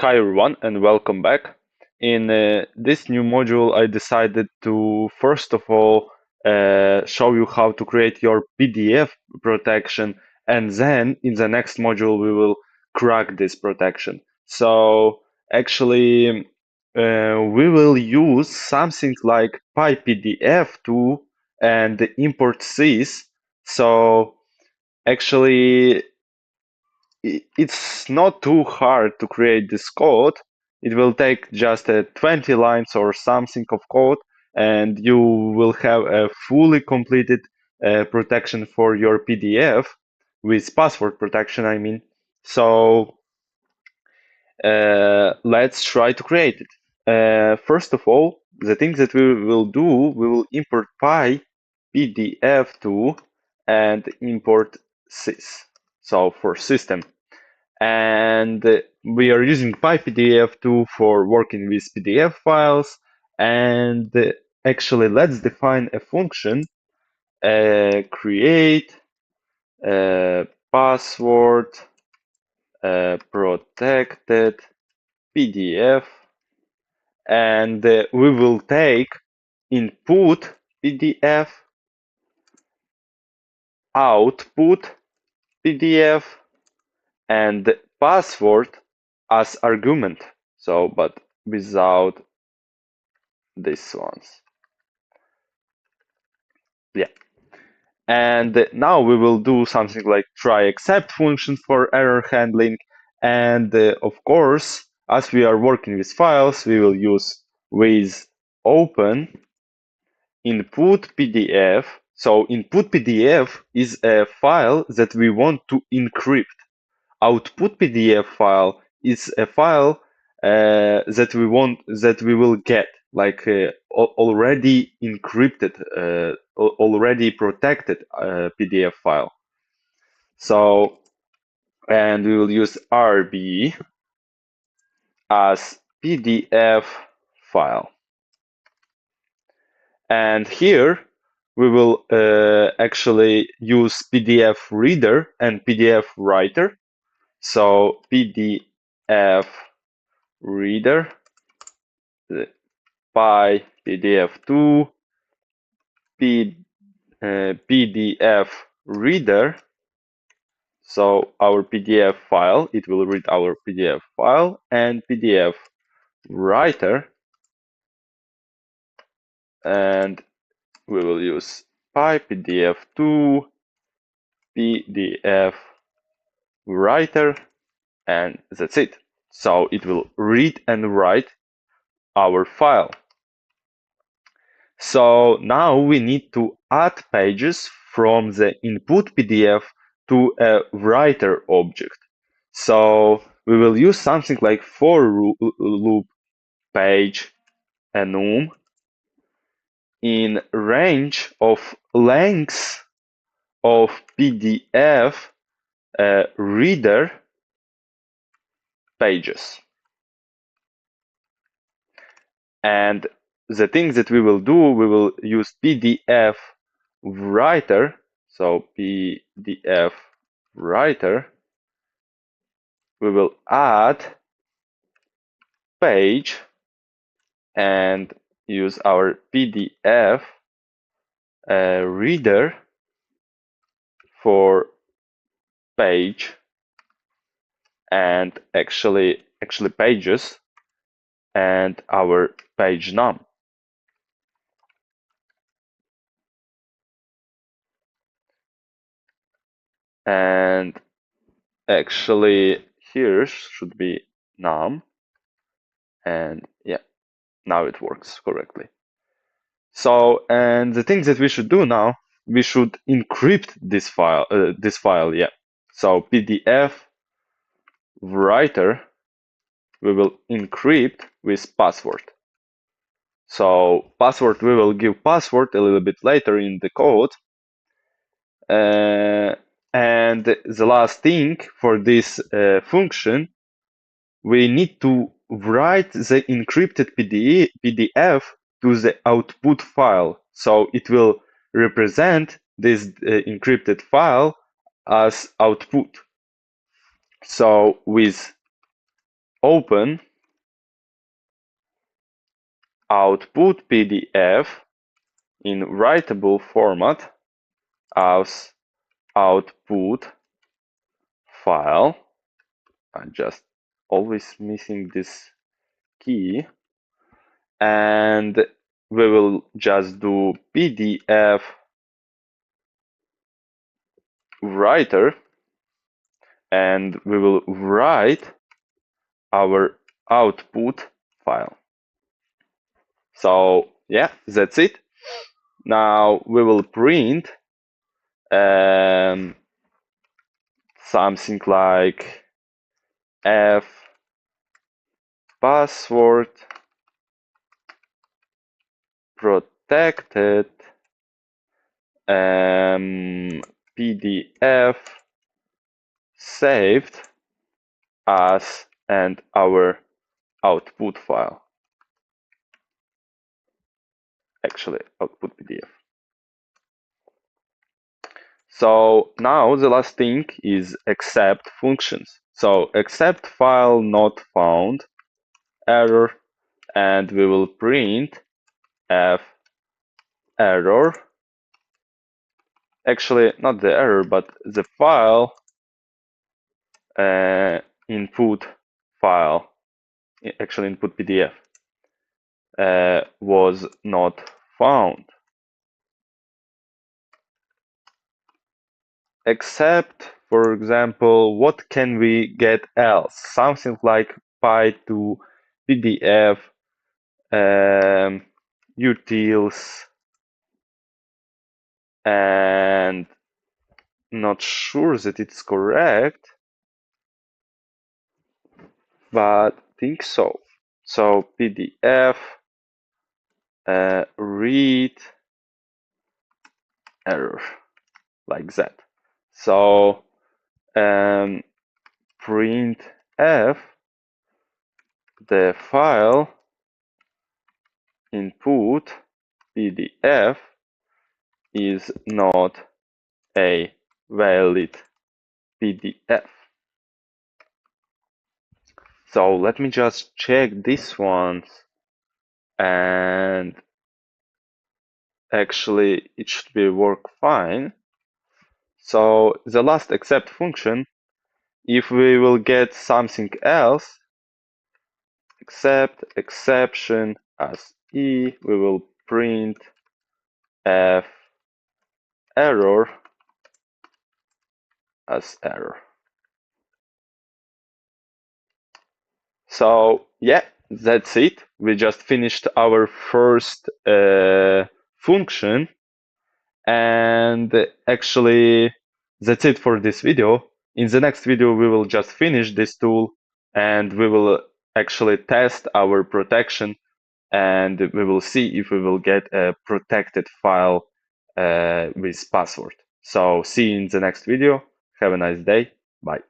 Hi everyone and welcome back. In this new module, I decided to first of all show you how to create your PDF protection, and then in the next module we will crack this protection. So actually, we will use something like pikepdf2 and import sys. So actually, it's not too hard to create this code. It will take just 20 lines or something of code, and you will have a fully completed protection for your PDF with password protection, I mean. So let's try to create it. First of all, the thing that we will do, we will import pikepdf2 and import sys. So for system. And we are using pikepdf2 for working with PDF files. And actually, let's define a function, create password protected PDF, and we will take input PDF, output PDF, and password as argument. So, but without these ones. Yeah. And now we will do something like try except function for error handling. And of course, as we are working with files, we will use with open input PDF. So input PDF is a file that we want to encrypt. Output PDF file is a file that we will get, like already encrypted, already protected PDF file. So, and we will use RB as PDF file. And here we will actually use PDF reader and PDF writer. So PDF reader pikepdf2 PDF reader. So our PDF file, it will read our PDF file, and PDF writer, and we will use pikepdf2 PDF writer, and that's it. So it will read and write our file. So now we need to add pages from the input PDF to a writer object. So we will use something like for loop page enum in range of lengths of PDF reader pages. And the thing that we will do, we will use PDF writer. So PDF writer, we will add page and use our PDF reader for page and actually pages and our page num. And actually here should be num, and yeah, now it works correctly. So, and the thing that we should do now, we should encrypt this file, yeah. So PDF writer, we will encrypt with password. So password, we will give password a little bit later in the code. And the last thing for this function, we need to write the encrypted PDF to the output file. So it will represent this encrypted file as output. So with open output PDF in writable format as output file. I'm just always missing this key, and we will just do PDF writer, and we will write our output file. So yeah, that's it. Now we will print something like f password protected PDF saved as and our output file. Actually, output PDF. So now the last thing is except functions. So except file not found error, and we will print f error. Actually, not the error, but the file input file, actually input PDF, was not found. Except, for example, what can we get else? Something like py to PDF, utils, and not sure that it's correct, but think so. So PDF read error, like that. So print f the file input PDF is not a valid PDF. So let me just check this one, and actually it should be work fine. So the last except function, if we will get something else, except exception as e, we will print f error as error. So yeah, that's it. We just finished our first function, and actually that's it for this video. In the next video we will just finish this tool, and we will actually test our protection, and we will see if we will get a protected file with password. So see you in the next video. Have a nice day. Bye.